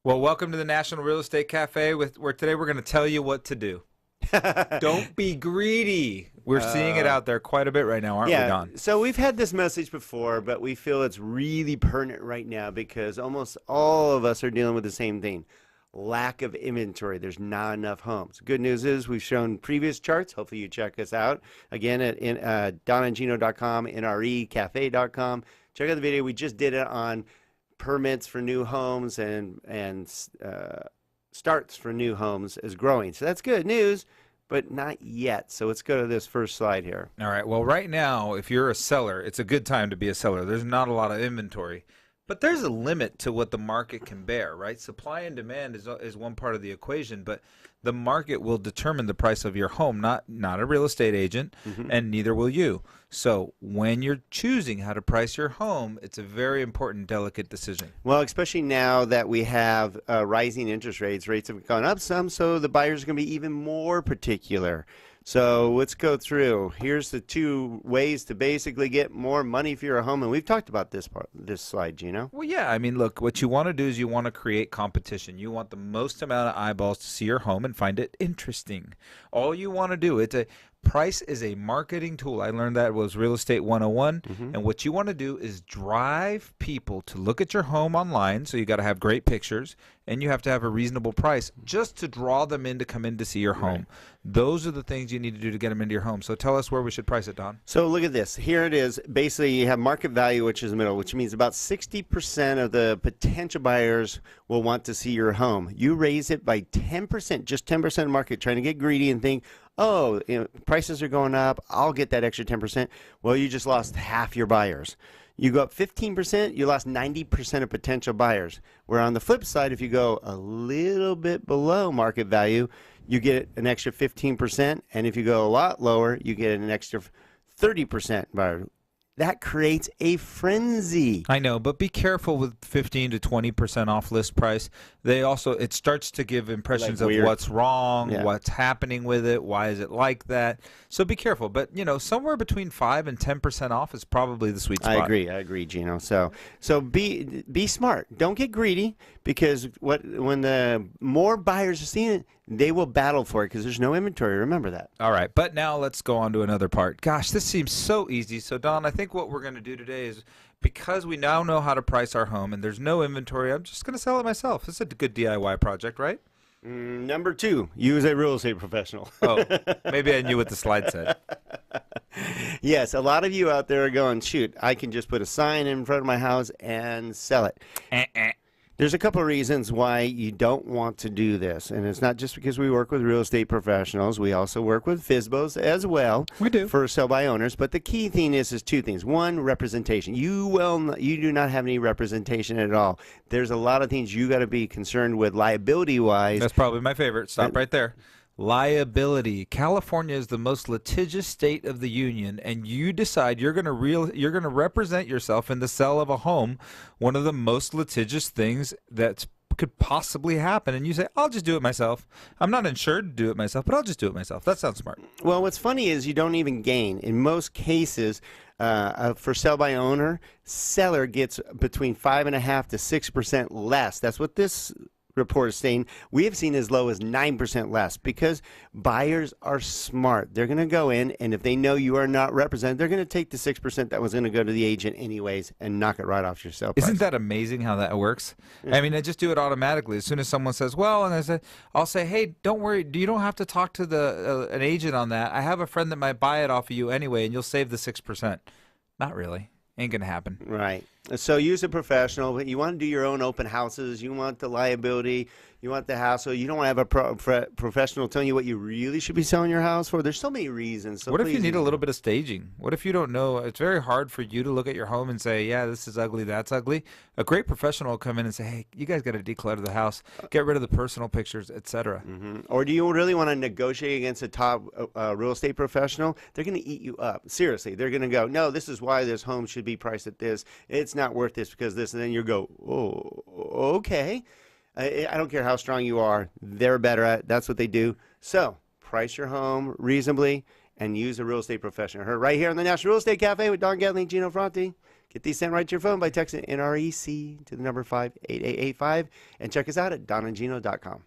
Well, welcome to the National Real Estate Cafe, where today we're going to tell you what to do. Don't be greedy. We're seeing it out there quite a bit right now, aren't we, Don? So we've had this message before, but we feel it's really pertinent right now because almost all of us are dealing with the same thing. Lack of inventory. There's not enough homes. Good news is we've shown previous charts. Hopefully you check us out. Again, at donandgino.com, nrecafe.com. Check out the video. We just did it on permits for new homes and starts for new homes is growing. So that's good news, but not yet. So let's go to this first slide here. All right. Well, right now, if you're a seller, it's a good time to be a seller. There's not a lot of inventory, but there's a limit to what the market can bear, right? Supply and demand is one part of the equation, but the market will determine the price of your home, not a real estate agent, and neither will you. So when you're choosing how to price your home, it's a very important, delicate decision. Well, especially now that we have rising interest rates. Rates have gone up some, so the buyers are going to be even more particular. So let's go through. Here's the two ways to basically get more money for your home, and we've talked about this slide, Gino. Well, yeah. I mean, look, what you want to do is you want to create competition. You want the most amount of eyeballs to see your home and find it interesting. All you want to do, price is a marketing tool. I learned that was Real Estate 101. And what you want to do is drive people to look at your home online. So you got to have great pictures and you have to have a reasonable price just to draw them in to come in to see your home. Right. Those are the things you need to do to get them into your home. So tell us where we should price it, Don. So look at this. Here it is. Basically, you have market value, which is the middle, which means about 60% of the potential buyers will want to see your home. You raise it by 10%, just 10% of market, trying to get greedy and think, oh, prices are going up, I'll get that extra 10%. Well, you just lost half your buyers. You go up 15%, you lost 90% of potential buyers. Where on the flip side, if you go a little bit below market value, you get an extra 15%. And if you go a lot lower, you get an extra 30% buyer. That creates a frenzy. I know, but be careful with 15 to 20% off list price. It starts to give impressions of what's wrong, what's happening with it, why is it like that. So be careful. But, somewhere between 5 and 10% off is probably the sweet spot. I agree, Gino. So be smart. Don't get greedy, because when the more buyers are seeing it, they will battle for it because there's no inventory. Remember that. All right, but now let's go on to another part. Gosh, this seems so easy. So, Don, I think what we're going to do today is, because we now know how to price our home and there's no inventory, I'm just going to sell it myself. It's a good DIY project, right? Number 2, use a real estate professional. Oh, maybe I knew what the slide said. Yes, a lot of you out there are going, shoot, I can just put a sign in front of my house and sell it. There's a couple of reasons why you don't want to do this, and it's not just because we work with real estate professionals. We also work with FSBOs as well. We do. For sell-by owners, but the key thing is two things. One, representation. You do not have any representation at all. There's a lot of things you got to be concerned with liability-wise. That's probably my favorite. Stop right there. Liability. California is the most litigious state of the union, and you decide you're going to represent yourself in the sale of a home, one of the most litigious things that could possibly happen. And you say, I'll just do it myself. I'm not insured to do it myself, but I'll just do it myself. That sounds smart. Well, what's funny is you don't even gain. In most cases, for sell by owner, seller gets between 5.5% to 6% less. That's what this report is saying. We have seen as low as 9% less, because buyers are smart. They're going to go in, and if they know you are not represented, they're going to take the 6% that was going to go to the agent anyways and knock it right off your sale price. Isn't that amazing how that works? I mean, I just do it automatically. As soon as someone says, well, and I'll say, hey, don't worry. You don't have to talk to an agent on that. I have a friend that might buy it off of you anyway, and you'll save the 6%. Not really. Ain't going to happen. Right. So use a professional, but you want to do your own open houses. You want the liability. You want the hassle. You don't want to have a professional telling you what you really should be selling your house for. There's so many reasons. So what if you need a little bit of staging? What if you don't know? It's very hard for you to look at your home and say, yeah, this is ugly, that's ugly. A great professional will come in and say, hey, you guys got to declutter the house, get rid of the personal pictures, etc. Or do you really want to negotiate against a top real estate professional? They're going to eat you up. Seriously. They're going to go, no, this is why this home should be priced at this. It's not worth this because this. And then you go, oh, okay. I don't care how strong you are. They're better at it. That's what they do. So price your home reasonably and use a real estate professional. Heard right here on the National Real Estate Cafe with Don Gatling, Gino Franti. Get these sent right to your phone by texting NREC to the number 58885, and check us out at donandgino.com.